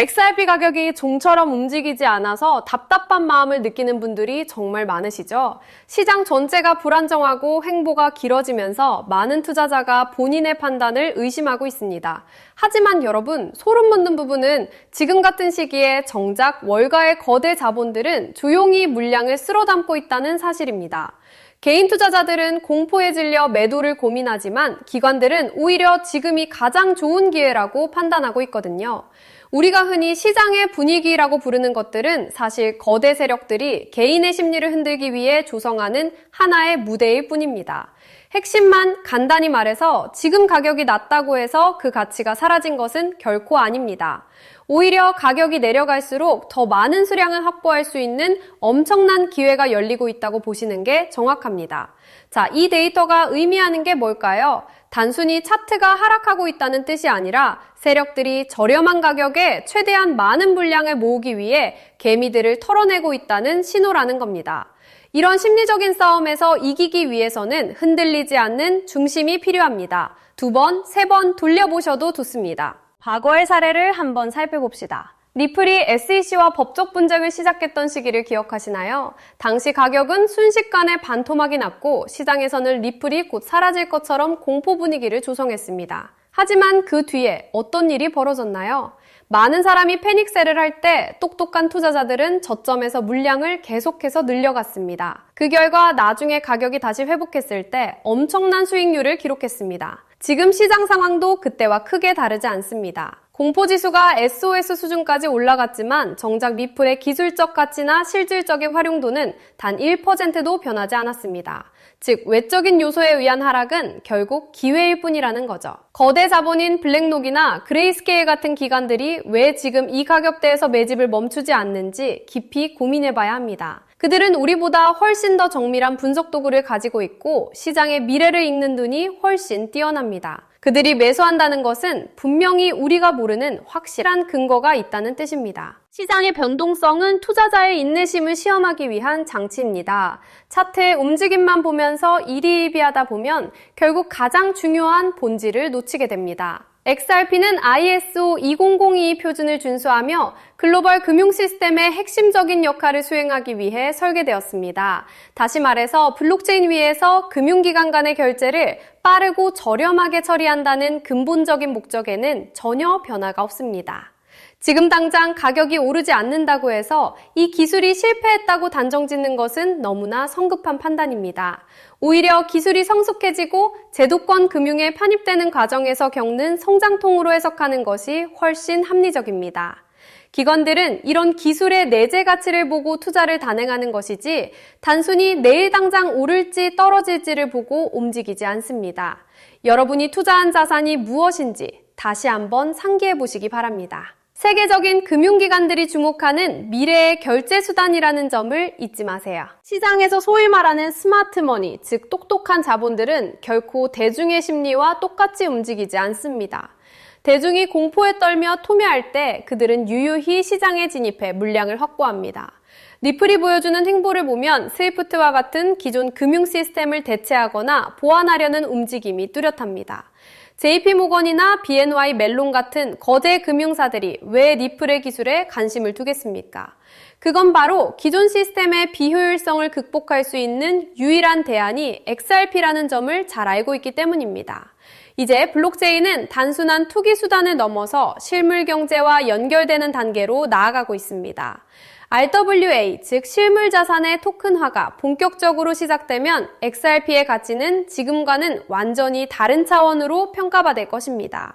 XRP 가격이 종처럼 움직이지 않아서 답답한 마음을 느끼는 분들이 정말 많으시죠? 시장 전체가 불안정하고 횡보가 길어지면서 많은 투자자가 본인의 판단을 의심하고 있습니다. 하지만 여러분, 소름 돋는 부분은 지금 같은 시기에 정작 월가의 거대 자본들은 조용히 물량을 쓸어 담고 있다는 사실입니다. 개인 투자자들은 공포에 질려 매도를 고민하지만 기관들은 오히려 지금이 가장 좋은 기회라고 판단하고 있거든요. 우리가 흔히 시장의 분위기라고 부르는 것들은 사실 거대 세력들이 개인의 심리를 흔들기 위해 조성하는 하나의 무대일 뿐입니다. 핵심만 간단히 말해서 지금 가격이 낮다고 해서 그 가치가 사라진 것은 결코 아닙니다. 오히려 가격이 내려갈수록 더 많은 수량을 확보할 수 있는 엄청난 기회가 열리고 있다고 보시는 게 정확합니다. 자, 이 데이터가 의미하는 게 뭘까요? 단순히 차트가 하락하고 있다는 뜻이 아니라 세력들이 저렴한 가격에 최대한 많은 물량을 모으기 위해 개미들을 털어내고 있다는 신호라는 겁니다. 이런 심리적인 싸움에서 이기기 위해서는 흔들리지 않는 중심이 필요합니다. 2번, 3번 돌려보셔도 좋습니다. 과거의 사례를 한번 살펴봅시다. 리플이 SEC와 법적 분쟁을 시작했던 시기를 기억하시나요? 당시 가격은 순식간에 반토막이 났고 시장에서는 리플이 곧 사라질 것처럼 공포 분위기를 조성했습니다. 하지만 그 뒤에 어떤 일이 벌어졌나요? 많은 사람이 패닉셀을 할 때 똑똑한 투자자들은 저점에서 물량을 계속해서 늘려갔습니다. 그 결과 나중에 가격이 다시 회복했을 때 엄청난 수익률을 기록했습니다. 지금 시장 상황도 그때와 크게 다르지 않습니다. 공포지수가 SOS 수준까지 올라갔지만 정작 리플의 기술적 가치나 실질적인 활용도는 단 1%도 변하지 않았습니다. 즉, 외적인 요소에 의한 하락은 결국 기회일 뿐이라는 거죠. 거대 자본인 블랙록이나 그레이스케일 같은 기관들이 왜 지금 이 가격대에서 매집을 멈추지 않는지 깊이 고민해봐야 합니다. 그들은 우리보다 훨씬 더 정밀한 분석 도구를 가지고 있고 시장의 미래를 읽는 눈이 훨씬 뛰어납니다. 그들이 매수한다는 것은 분명히 우리가 모르는 확실한 근거가 있다는 뜻입니다. 시장의 변동성은 투자자의 인내심을 시험하기 위한 장치입니다. 차트의 움직임만 보면서 일희일비하다 보면 결국 가장 중요한 본질을 놓치게 됩니다. XRP는 ISO 20022 표준을 준수하며 글로벌 금융 시스템의 핵심적인 역할을 수행하기 위해 설계되었습니다. 다시 말해서 블록체인 위에서 금융기관 간의 결제를 빠르고 저렴하게 처리한다는 근본적인 목적에는 전혀 변화가 없습니다. 지금 당장 가격이 오르지 않는다고 해서 이 기술이 실패했다고 단정짓는 것은 너무나 성급한 판단입니다. 오히려 기술이 성숙해지고 제도권 금융에 편입되는 과정에서 겪는 성장통으로 해석하는 것이 훨씬 합리적입니다. 기관들은 이런 기술의 내재 가치를 보고 투자를 단행하는 것이지 단순히 내일 당장 오를지 떨어질지를 보고 움직이지 않습니다. 여러분이 투자한 자산이 무엇인지 다시 한번 상기해 보시기 바랍니다. 세계적인 금융기관들이 주목하는 미래의 결제 수단이라는 점을 잊지 마세요. 시장에서 소위 말하는 스마트머니, 즉 똑똑한 자본들은 결코 대중의 심리와 똑같이 움직이지 않습니다. 대중이 공포에 떨며 토미할 때 그들은 유유히 시장에 진입해 물량을 확보합니다. 리플이 보여주는 행보를 보면 스위프트와 같은 기존 금융 시스템을 대체하거나 보완하려는 움직임이 뚜렷합니다. JP모건이나 BNY 멜론 같은 거대 금융사들이 왜 리플의 기술에 관심을 두겠습니까? 그건 바로 기존 시스템의 비효율성을 극복할 수 있는 유일한 대안이 XRP라는 점을 잘 알고 있기 때문입니다. 이제 블록체인은 단순한 투기 수단을 넘어서 실물 경제와 연결되는 단계로 나아가고 있습니다. RWA, 즉 실물 자산의 토큰화가 본격적으로 시작되면 XRP의 가치는 지금과는 완전히 다른 차원으로 평가받을 것입니다.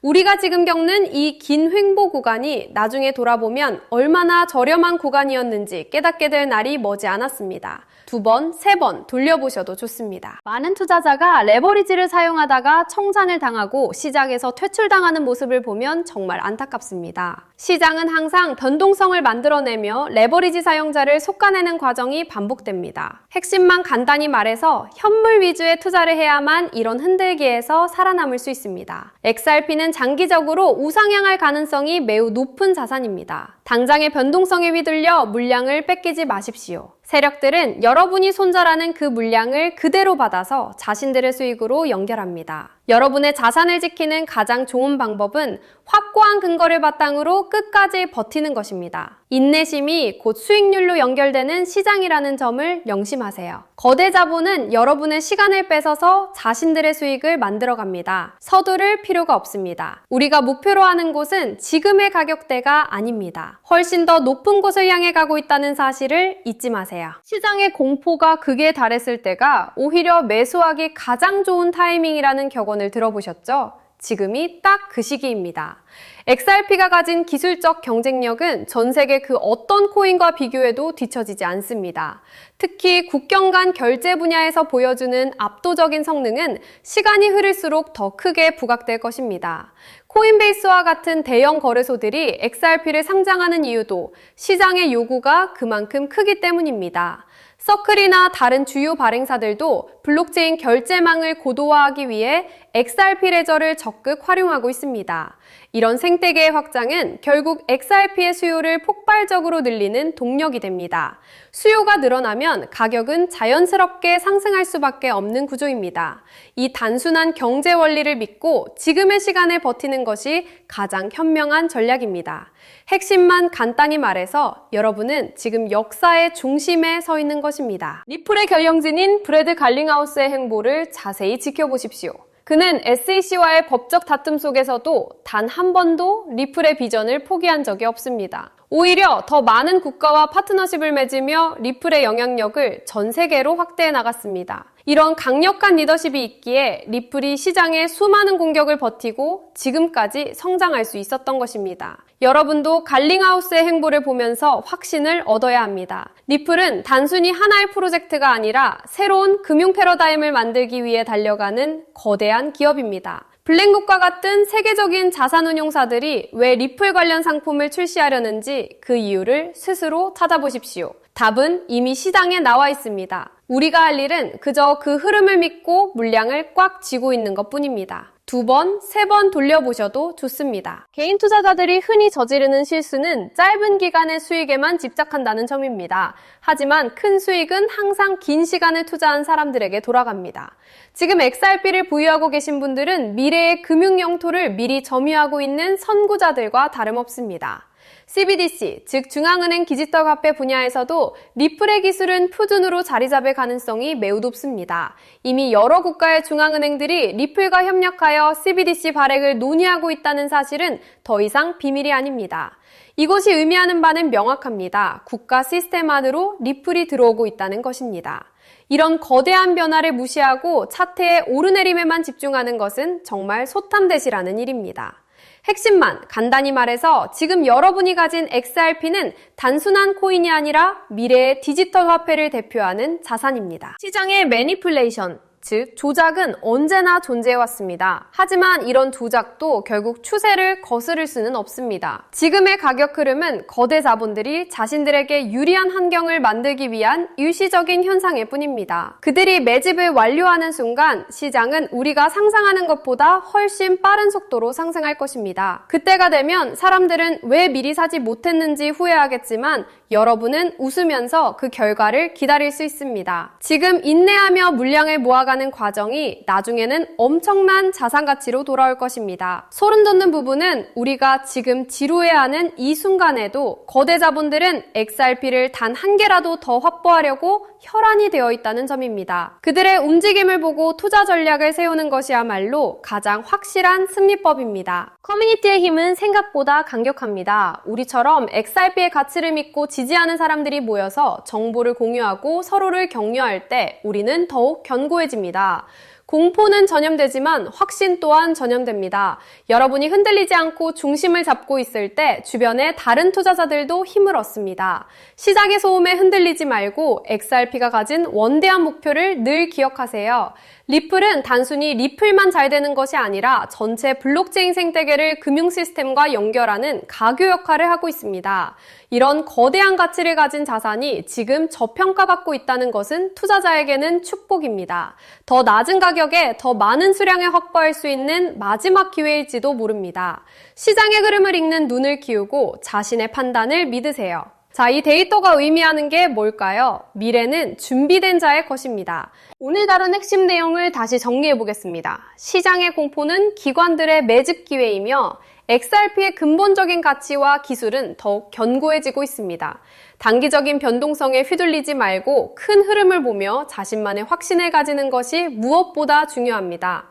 우리가 지금 겪는 이 긴 횡보 구간이 나중에 돌아보면 얼마나 저렴한 구간이었는지 깨닫게 될 날이 머지 않았습니다. 2번, 3번 돌려보셔도 좋습니다. 많은 투자자가 레버리지를 사용하다가 청산을 당하고 시장에서 퇴출당하는 모습을 보면 정말 안타깝습니다. 시장은 항상 변동성을 만들어내며 레버리지 사용자를 솎아내는 과정이 반복됩니다. 핵심만 간단히 말해서 현물 위주의 투자를 해야만 이런 흔들기에서 살아남을 수 있습니다. XRP는 장기적으로 우상향할 가능성이 매우 높은 자산입니다. 당장의 변동성에 휘둘려 물량을 뺏기지 마십시오. 세력들은 여러분이 손절하는 그 물량을 그대로 받아서 자신들의 수익으로 연결합니다. 여러분의 자산을 지키는 가장 좋은 방법은 확고한 근거를 바탕으로 끝까지 버티는 것입니다. 인내심이 곧 수익률로 연결되는 시장이라는 점을 명심하세요. 거대 자본은 여러분의 시간을 뺏어서 자신들의 수익을 만들어갑니다. 서두를 필요가 없습니다. 우리가 목표로 하는 곳은 지금의 가격대가 아닙니다. 훨씬 더 높은 곳을 향해 가고 있다는 사실을 잊지 마세요. 시장의 공포가 극에 달했을 때가 오히려 매수하기 가장 좋은 타이밍이라는 격언을 들어보셨죠? 지금이 딱 그 시기입니다. XRP가 가진 기술적 경쟁력은 전 세계 그 어떤 코인과 비교해도 뒤처지지 않습니다. 특히 국경 간 결제 분야에서 보여주는 압도적인 성능은 시간이 흐를수록 더 크게 부각될 것입니다. 코인베이스와 같은 대형 거래소들이 XRP를 상장하는 이유도 시장의 요구가 그만큼 크기 때문입니다. 서클이나 다른 주요 발행사들도 블록체인 결제망을 고도화하기 위해 XRP 레저를 적극 활용하고 있습니다. 이런 생태계의 확장은 결국 XRP의 수요를 폭발적으로 늘리는 동력이 됩니다. 수요가 늘어나면 가격은 자연스럽게 상승할 수밖에 없는 구조입니다. 이 단순한 경제 원리를 믿고 지금의 시간을 버티는 것이 가장 현명한 전략입니다. 핵심만 간단히 말해서 여러분은 지금 역사의 중심에 서 있는 것입니다. 리플의 경영진인 브래드 갈링하우스의 행보를 자세히 지켜보십시오. 그는 SEC와의 법적 다툼 속에서도 단 한 번도 리플의 비전을 포기한 적이 없습니다. 오히려 더 많은 국가와 파트너십을 맺으며 리플의 영향력을 전 세계로 확대해 나갔습니다. 이런 강력한 리더십이 있기에 리플이 시장의 수많은 공격을 버티고 지금까지 성장할 수 있었던 것입니다. 여러분도 갈링하우스의 행보를 보면서 확신을 얻어야 합니다. 리플은 단순히 하나의 프로젝트가 아니라 새로운 금융 패러다임을 만들기 위해 달려가는 거대한 기업입니다. 블랙록과 같은 세계적인 자산운용사들이 왜 리플 관련 상품을 출시하려는지 그 이유를 스스로 찾아보십시오. 답은 이미 시장에 나와 있습니다. 우리가 할 일은 그저 그 흐름을 믿고 물량을 꽉 쥐고 있는 것뿐입니다. 2번, 3번 돌려보셔도 좋습니다. 개인 투자자들이 흔히 저지르는 실수는 짧은 기간의 수익에만 집착한다는 점입니다. 하지만 큰 수익은 항상 긴 시간을 투자한 사람들에게 돌아갑니다. 지금 XRP를 보유하고 계신 분들은 미래의 금융 영토를 미리 점유하고 있는 선구자들과 다름없습니다. CBDC, 즉 중앙은행 디지털 화폐 분야에서도 리플의 기술은 표준으로 자리 잡을 가능성이 매우 높습니다. 이미 여러 국가의 중앙은행들이 리플과 협력하여 CBDC 발행을 논의하고 있다는 사실은 더 이상 비밀이 아닙니다. 이것이 의미하는 바는 명확합니다. 국가 시스템 안으로 리플이 들어오고 있다는 것입니다. 이런 거대한 변화를 무시하고 차트의 오르내림에만 집중하는 것은 정말 소탐대시라는 일입니다. 핵심만 간단히 말해서 지금 여러분이 가진 XRP는 단순한 코인이 아니라 미래의 디지털 화폐를 대표하는 자산입니다. 시장의 매니플레이션, 즉 조작은 언제나 존재해왔습니다. 하지만 이런 조작도 결국 추세를 거스를 수는 없습니다. 지금의 가격 흐름은 거대 자본들이 자신들에게 유리한 환경을 만들기 위한 일시적인 현상일 뿐입니다. 그들이 매집을 완료하는 순간 시장은 우리가 상상하는 것보다 훨씬 빠른 속도로 상승할 것입니다. 그때가 되면 사람들은 왜 미리 사지 못했는지 후회하겠지만 여러분은 웃으면서 그 결과를 기다릴 수 있습니다. 지금 인내하며 물량을 모아가는 과정이 나중에는 엄청난 자산 가치로 돌아올 것입니다. 소름 돋는 부분은 우리가 지금 지루해하는 이 순간에도 거대 자본들은 XRP를 단 한 개라도 더 확보하려고 혈안이 되어 있다는 점입니다. 그들의 움직임을 보고 투자 전략을 세우는 것이야말로 가장 확실한 승리법입니다. 커뮤니티의 힘은 생각보다 강력합니다. 우리처럼 XRP의 가치를 믿고 지지하는 사람들이 모여서 정보를 공유하고 서로를 격려할 때 우리는 더욱 견고해집니다. 공포는 전염되지만 확신 또한 전염됩니다. 여러분이 흔들리지 않고 중심을 잡고 있을 때 주변의 다른 투자자들도 힘을 얻습니다. 시작의 소음에 흔들리지 말고 XRP가 가진 원대한 목표를 늘 기억하세요. 리플은 단순히 리플만 잘 되는 것이 아니라 전체 블록체인 생태계를 금융 시스템과 연결하는 가교 역할을 하고 있습니다. 이런 거대한 가치를 가진 자산이 지금 저평가받고 있다는 것은 투자자에게는 축복입니다. 더 낮은 가격에 더 많은 수량을 확보할 수 있는 마지막 기회일지도 모릅니다. 시장의 흐름을 읽는 눈을 키우고 자신의 판단을 믿으세요. 자, 이 데이터가 의미하는 게 뭘까요? 미래는 준비된 자의 것입니다. 오늘 다룬 핵심 내용을 다시 정리해 보겠습니다. 시장의 공포는 기관들의 매집 기회이며 XRP의 근본적인 가치와 기술은 더욱 견고해지고 있습니다. 단기적인 변동성에 휘둘리지 말고 큰 흐름을 보며 자신만의 확신을 가지는 것이 무엇보다 중요합니다.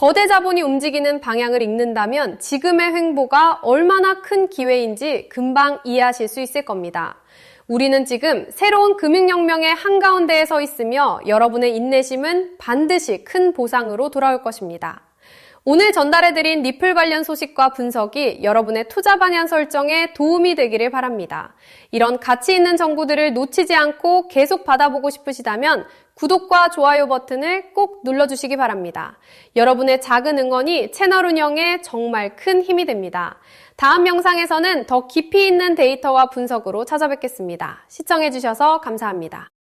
거대 자본이 움직이는 방향을 읽는다면 지금의 횡보가 얼마나 큰 기회인지 금방 이해하실 수 있을 겁니다. 우리는 지금 새로운 금융혁명의 한가운데에 서 있으며 여러분의 인내심은 반드시 큰 보상으로 돌아올 것입니다. 오늘 전달해드린 리플 관련 소식과 분석이 여러분의 투자 방향 설정에 도움이 되기를 바랍니다. 이런 가치 있는 정보들을 놓치지 않고 계속 받아보고 싶으시다면 구독과 좋아요 버튼을 꼭 눌러주시기 바랍니다. 여러분의 작은 응원이 채널 운영에 정말 큰 힘이 됩니다. 다음 영상에서는 더 깊이 있는 데이터와 분석으로 찾아뵙겠습니다. 시청해주셔서 감사합니다.